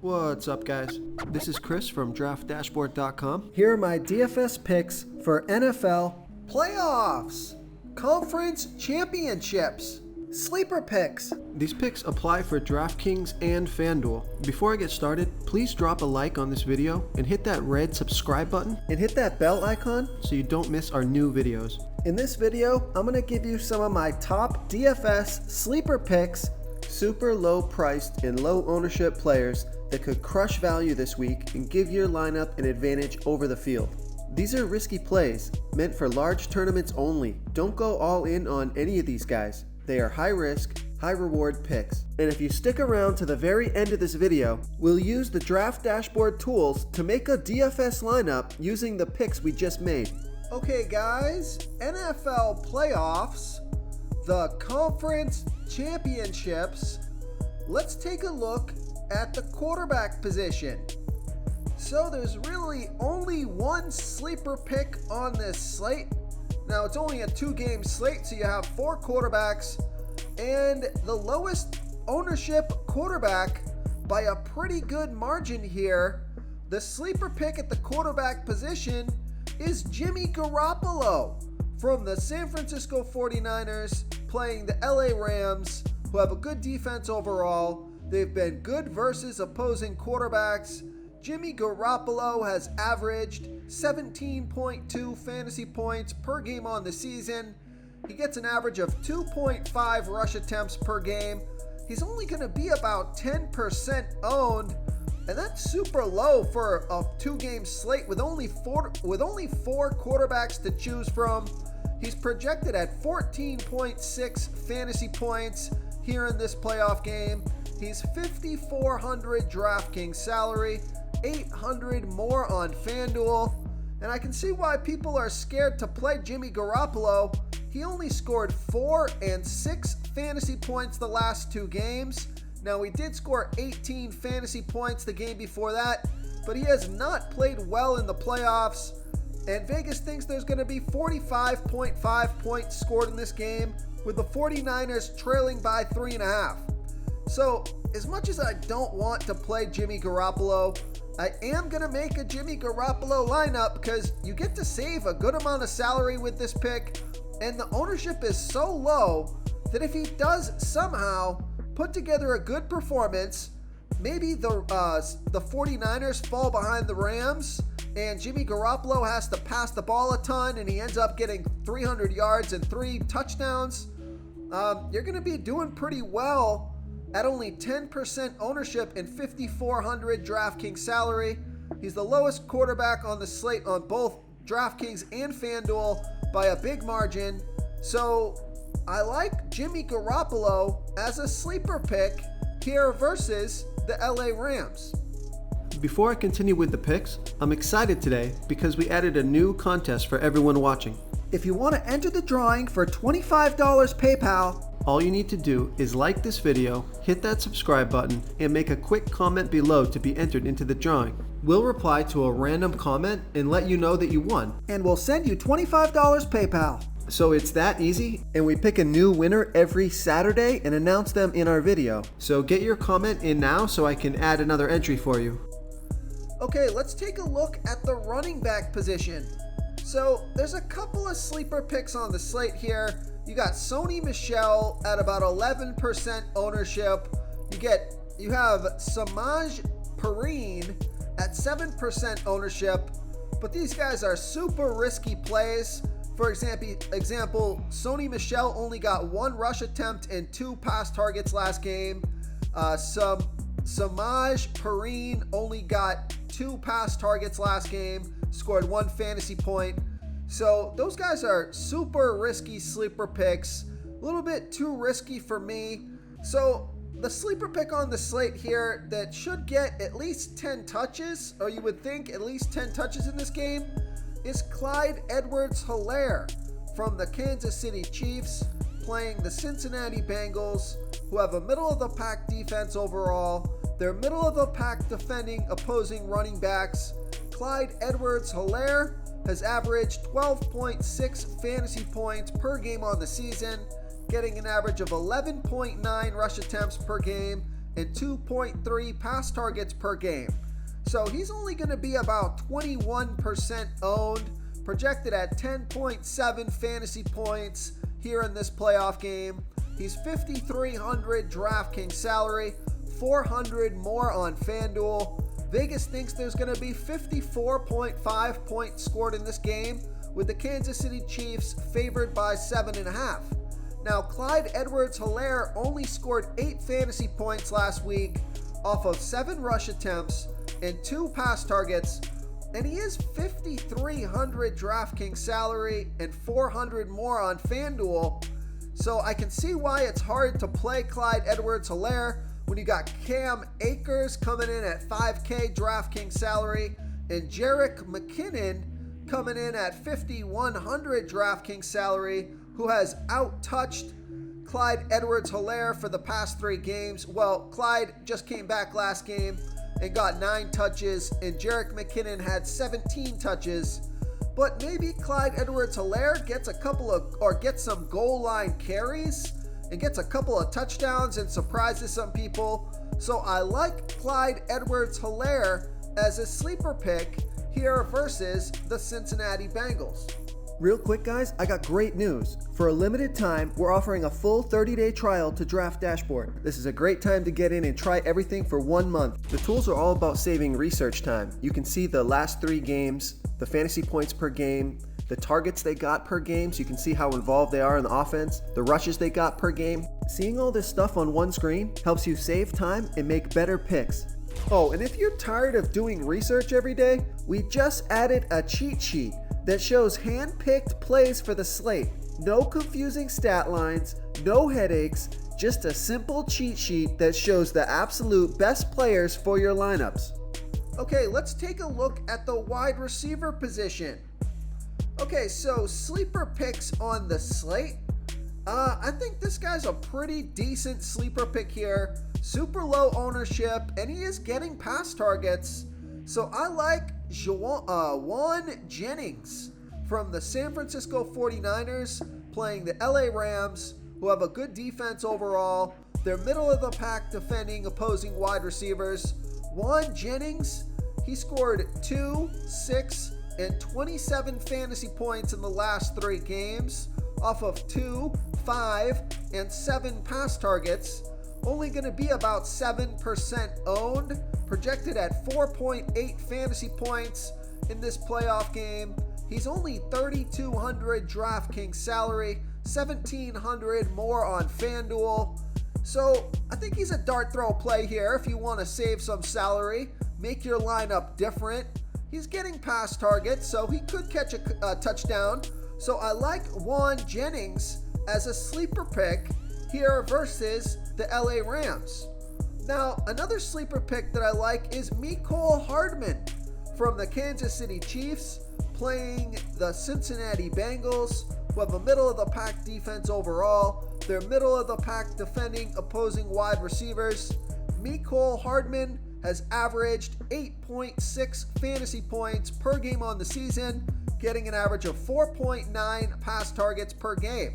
What's up, guys? This is Chris from DraftDashboard.com. Here are my DFS picks for NFL playoffs, conference championships, sleeper picks. These picks apply for DraftKings and FanDuel. Before I get started, please drop a like on this video and hit that red subscribe button And hit that bell icon. so you don't miss our new videos. In this video, I'm going to give you some of my top DFS sleeper picks, Super low priced and low ownership players that could crush value this week and give your lineup an advantage over the field. These are risky plays, meant for large tournaments only. Don't go all in on any of these guys. They are high risk, high reward picks. And if you stick around to the very end of this video, we'll use the Draft Dashboard tools to make a DFS lineup using the picks we just made. Okay guys, NFL playoffs, the conference championships. Let's take a look at the quarterback position. So there's really only one sleeper pick on this slate. Now it's only a 2-game slate, so you have 4 quarterbacks, and the lowest ownership quarterback by a pretty good margin here. The sleeper pick at the quarterback position is Jimmy Garoppolo from the San Francisco 49ers playing the LA Rams, who have a good defense overall. They've been good versus opposing quarterbacks. Jimmy Garoppolo has averaged 17.2 fantasy points per game on the season. He gets an average of 2.5 rush attempts per game. He's only going to be about 10% owned, and that's super low for a 2-game slate with only four quarterbacks to choose from. He's projected at 14.6 fantasy points here in this playoff game. He's 5,400 DraftKings salary, 800 more on FanDuel, and I can see why people are scared to play Jimmy Garoppolo. He only scored 4 and 6 fantasy points the last 2 games. Now, he did score 18 fantasy points the game before that, but he has not played well in the playoffs. And Vegas thinks there's going to be 45.5 points scored in this game, with the 49ers trailing by 3.5. So, as much as I don't want to play Jimmy Garoppolo, I am going to make a Jimmy Garoppolo lineup because you get to save a good amount of salary with this pick, and the ownership is so low that if he does somehow put together a good performance, maybe the 49ers fall behind the Rams, and Jimmy Garoppolo has to pass the ball a ton, and he ends up getting 300 yards and 3 touchdowns. You're going to be doing pretty well at only 10% ownership and 5,400 DraftKings salary. He's the lowest quarterback on the slate on both DraftKings and FanDuel by a big margin. So I like Jimmy Garoppolo as a sleeper pick here versus the LA Rams. Before I continue with the picks, I'm excited today because we added a new contest for everyone watching. If you want to enter the drawing for $25 PayPal, all you need to do is like this video, hit that subscribe button, and make a quick comment below to be entered into the drawing. We'll reply to a random comment and let you know that you won. And we'll send you $25 PayPal. So it's that easy, and we pick a new winner every Saturday and announce them in our video. So get your comment in now so I can add another entry for you. Okay, let's take a look at the running back position. So there's a couple of sleeper picks on the slate here. You got Sony Michel at about 11% ownership. You have Samaj Perine at 7% ownership, but these guys are super risky plays. For example, Sony Michel only got 1 rush attempt and 2 pass targets last game. Samaj Perine only got 2 pass targets last game, scored 1 fantasy point. So those guys are super risky sleeper picks, a little bit too risky for me. So the sleeper pick on the slate here that should get at least 10 touches, or you would think at least 10 touches in this game, is Clyde Edwards-Helaire from the Kansas City Chiefs playing the Cincinnati Bengals, who have a middle-of-the-pack defense overall. They're middle-of-the-pack defending opposing running backs. Clyde Edwards-Helaire has averaged 12.6 fantasy points per game on the season, getting an average of 11.9 rush attempts per game and 2.3 pass targets per game. So he's only going to be about 21% owned, projected at 10.7 fantasy points here in this playoff game. He's 5,300 DraftKings salary, 400 more on FanDuel. Vegas thinks there's going to be 54.5 points scored in this game, with the Kansas City Chiefs favored by 7.5. Now, Clyde Edwards-Helaire only scored 8 fantasy points last week off of 7 rush attempts and 2 pass targets, and he is 5,300 DraftKings salary and 400 more on FanDuel. So I can see why it's hard to play Clyde Edwards-Helaire when you got Cam Akers coming in at 5K DraftKings salary and Jerick McKinnon coming in at 5,100 DraftKings salary, who has out-touched Clyde Edwards-Helaire for the past 3 games. Well, Clyde just came back last game and got 9 touches, and Jerick McKinnon had 17 touches. But maybe Clyde Edwards-Helaire gets some goal line carries and gets a couple of touchdowns and surprises some people. So I like Clyde Edwards-Helaire as a sleeper pick here versus the Cincinnati Bengals. Real quick, guys, I got great news. For a limited time, we're offering a full 30-day trial to Draft Dashboard. This is a great time to get in and try everything for 1 month. The tools are all about saving research time. You can see the last 3 games, the fantasy points per game, the targets they got per game, so you can see how involved they are in the offense, the rushes they got per game. Seeing all this stuff on one screen helps you save time and make better picks. Oh, and if you're tired of doing research every day, we just added a cheat sheet that shows hand-picked plays for the slate. No confusing stat lines, no headaches, just a simple cheat sheet that shows the absolute best players for your lineups. Okay, let's take a look at the wide receiver position. Okay, so sleeper picks on the slate. I think this guy's a pretty decent sleeper pick here. Super low ownership, and he is getting pass targets. So I like Juwan Jennings from the San Francisco 49ers playing the LA Rams, who have a good defense overall. They're middle of the pack defending opposing wide receivers. Juwan Jennings, he scored 2, 6, and 27 fantasy points in the last 3 games off of 2, 5, and 7 pass targets. Only going to be about 7% owned, projected at 4.8 fantasy points in this playoff game. He's only 3,200 DraftKings salary, 1,700 more on FanDuel. So I think he's a dart throw play here if you want to save some salary, make your lineup different. He's getting pass targets, so he could catch a touchdown. So I like Juwan Jennings as a sleeper pick here versus the LA Rams. Now, another sleeper pick that I like is Mecole Hardman from the Kansas City Chiefs playing the Cincinnati Bengals, who have a middle-of-the-pack defense overall. They're middle-of-the-pack defending opposing wide receivers. Mecole Hardman has averaged 8.6 fantasy points per game on the season, getting an average of 4.9 pass targets per game.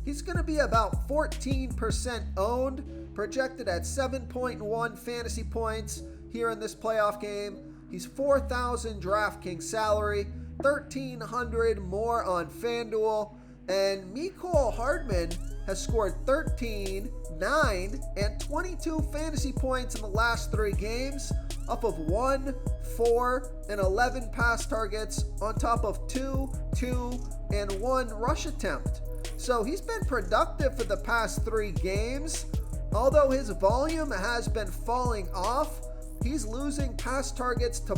He's going to be about 14% owned, projected at 7.1 fantasy points here in this playoff game. He's 4,000 DraftKings salary, 1,300 more on FanDuel, and Mecole Hardman has scored 13, 9, and 22 fantasy points in the last 3 games off of 1, 4, and 11 pass targets on top of 2, 2, and 1 rush attempt. So he's been productive for the past 3 games. Although his volume has been falling off, he's losing pass targets to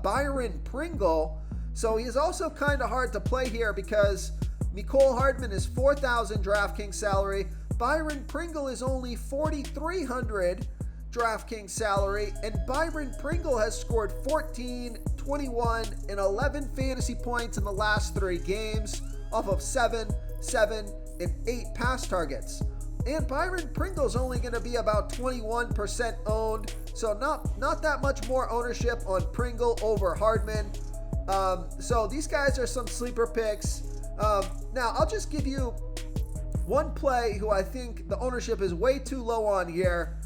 Byron Pringle. So he's also kind of hard to play here because Mecole Hardman is 4,000 DraftKings salary. Byron Pringle is only 4,300 DraftKings salary. And Byron Pringle has scored 14, 21, and 11 fantasy points in the last 3 games off of 7, 7, and 8 pass targets. And Byron Pringle's only going to be about 21% owned, so not that much more ownership on Pringle over Hardman. So these guys are some sleeper picks. Now, I'll just give you One play who I think the ownership is way too low on here,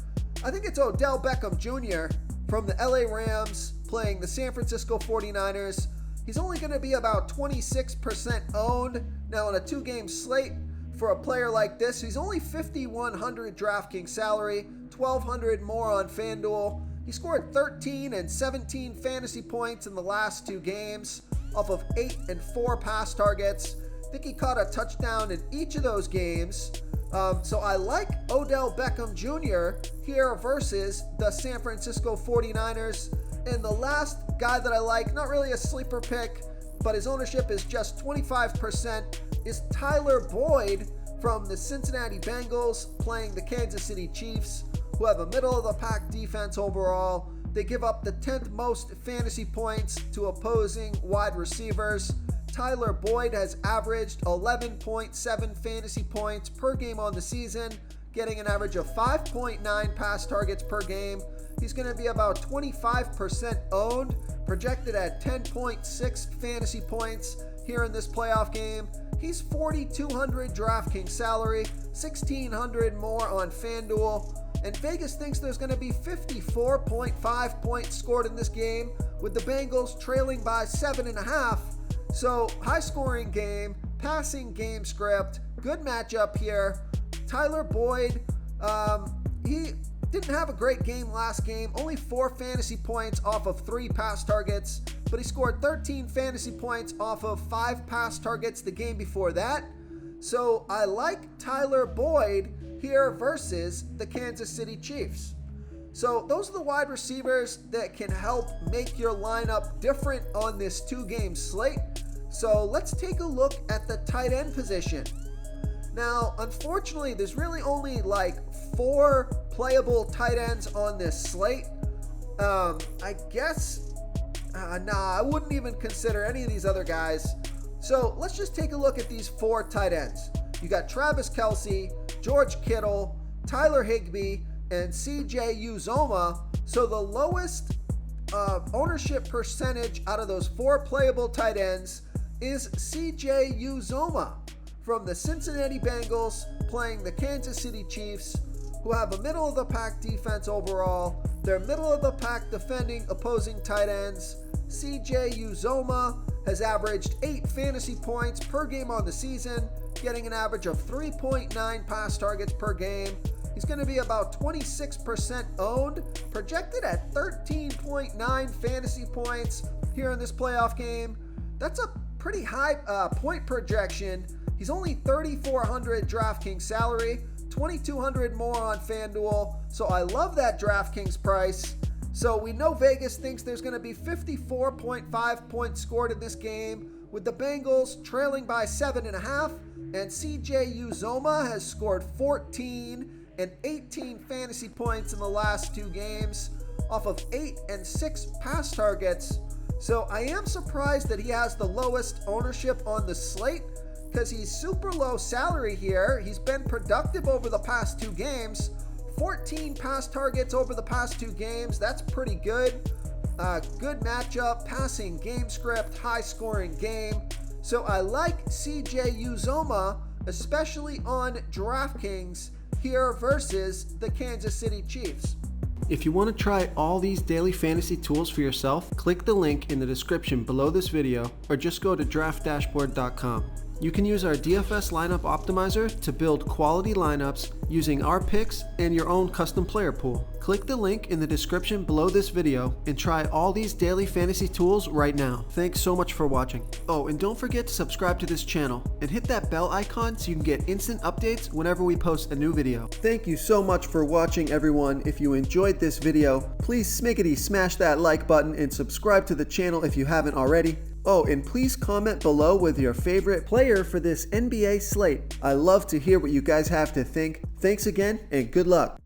I think it's Odell Beckham Jr. from the LA Rams playing the San Francisco 49ers. He's only going to be about 26% owned. Now on a 2-game slate for a player like this, he's only $5,100 DraftKings salary, $1,200 more on FanDuel. He scored 13 and 17 fantasy points in the last 2 games off of 8 and 4 pass targets. I think he caught a touchdown in each of those games. So I like Odell Beckham Jr. here versus the San Francisco 49ers. And the last guy that I like, not really a sleeper pick, but his ownership is just 25%, is Tyler Boyd from the Cincinnati Bengals playing the Kansas City Chiefs, who have a middle-of-the-pack defense overall. They give up the 10th most fantasy points to opposing wide receivers. Tyler Boyd has averaged 11.7 fantasy points per game on the season, getting an average of 5.9 pass targets per game. He's going to be about 25% owned, projected at 10.6 fantasy points here in this playoff game. He's $4,200 DraftKings salary, $1,600 more on FanDuel. And Vegas thinks there's going to be 54.5 points scored in this game, with the Bengals trailing by 7.5. So high scoring game, passing game script, good matchup here. Tyler Boyd, he didn't have a great game last game, only 4 fantasy points off of 3 pass targets, but he scored 13 fantasy points off of 5 pass targets the game before that. So I like Tyler Boyd here versus the Kansas City Chiefs. So those are the wide receivers that can help make your lineup different on this 2-game slate. So let's take a look at the tight end position. Now, unfortunately, there's really only like 4 playable tight ends on this slate. I guess, I wouldn't even consider any of these other guys. So let's just take a look at these 4 tight ends. You got Travis Kelce, George Kittle, Tyler Higbee, and CJ Uzomah. So the lowest ownership percentage out of those 4 playable tight ends is CJ Uzomah from the Cincinnati Bengals playing the Kansas City Chiefs, who have a middle-of-the-pack defense overall. They're middle-of-the-pack defending opposing tight ends. CJ Uzomah has averaged 8 fantasy points per game on the season, getting an average of 3.9 pass targets per game. He's going to be about 26% owned, projected at 13.9 fantasy points here in this playoff game. That's a pretty high point projection. He's only $3,400 DraftKings salary, $2,200 more on FanDuel. So I love that DraftKings price. So we know Vegas thinks there's going to be 54.5 points scored in this game, with the Bengals trailing by 7.5. And CJ Uzomah has scored 14 and 18 fantasy points in the last 2 games off of 8 and 6 pass targets. So I am surprised that he has the lowest ownership on the slate, because he's super low salary here. He's been productive over the past 2 games. 14 pass targets over the past 2 games. That's pretty good. Good matchup, passing game script, high scoring game. So I like CJ Uzomah, especially on DraftKings here versus the Kansas City Chiefs. If you want to try all these daily fantasy tools for yourself, click the link in the description below this video, or just go to draftdashboard.com. You can use our DFS lineup optimizer to build quality lineups using our picks and your own custom player pool. Click the link in the description below this video and try all these daily fantasy tools right now. Thanks so much for watching. Oh, and don't forget to subscribe to this channel and hit that bell icon so you can get instant updates whenever we post a new video. Thank you so much for watching, everyone. If you enjoyed this video, please smiggity smash that like button and subscribe to the channel if you haven't already. Oh, and please comment below with your favorite player for this NBA slate. I love to hear what you guys have to think. Thanks again, and good luck.